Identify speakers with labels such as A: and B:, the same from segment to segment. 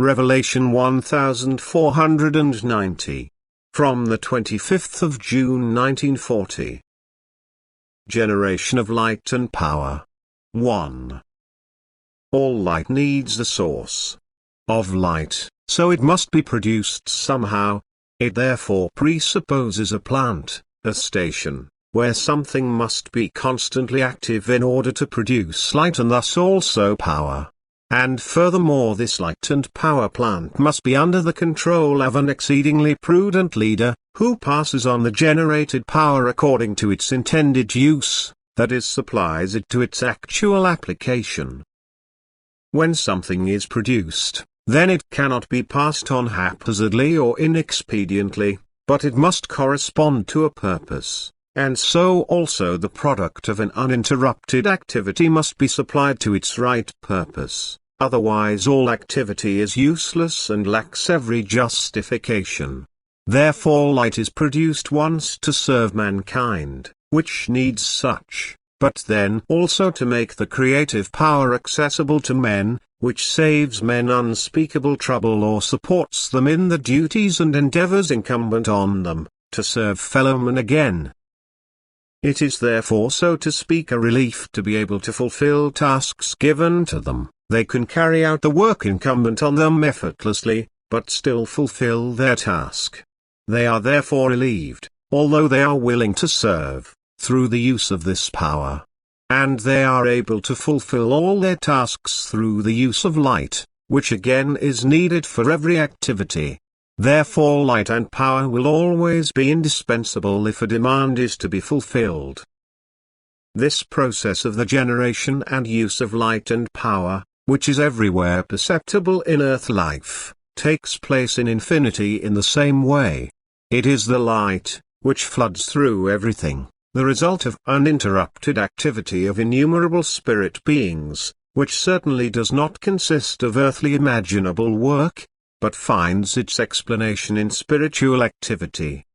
A: Revelation 1490. From the 25th of June 1940. Generation of light and power. 1. All light needs a source of light, so it must be produced somehow. It therefore presupposes a plant, a station, where something must be constantly active in order to produce light and thus also power. And furthermore, this light and power plant must be under the control of an exceedingly prudent leader, who passes on the generated power according to its intended use, that is, supplies it to its actual application. When something is produced, then it cannot be passed on haphazardly or inexpediently, but it must correspond to a purpose. And so also the product of an uninterrupted activity must be supplied to its right purpose, otherwise all activity is useless and lacks every justification. Therefore light is produced once to serve mankind, which needs such, but then also to make the creative power accessible to men, which saves men unspeakable trouble or supports them in the duties and endeavors incumbent on them, to serve fellow men again. It is therefore, so to speak, a relief to be able to fulfill tasks given to them. They can carry out the work incumbent on them effortlessly, but still fulfill their task. They are therefore relieved, although they are willing to serve, through the use of this power. And they are able to fulfill all their tasks through the use of light, which again is needed for every activity. Therefore light and power will always be indispensable if a demand is to be fulfilled. This process of the generation and use of light and power, which is everywhere perceptible in earth life, takes place in infinity in the same way. It is the light, which floods through everything, the result of uninterrupted activity of innumerable spirit beings, which certainly does not consist of earthly imaginable work, but finds its explanation in spiritual activity.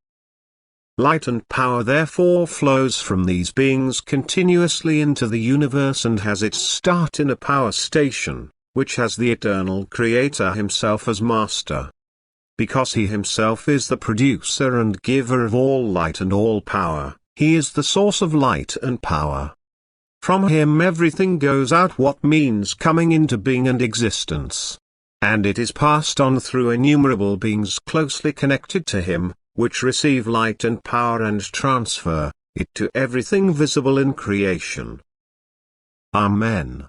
A: Light and power therefore flows from these beings continuously into the universe and has its start in a power station, which has the eternal Creator himself as master. Because he himself is the producer and giver of all light and all power, he is the source of light and power. From him everything goes out what means coming into being and existence. And it is passed on through innumerable beings closely connected to him, which receive light and power and transfer it to everything visible in creation. Amen.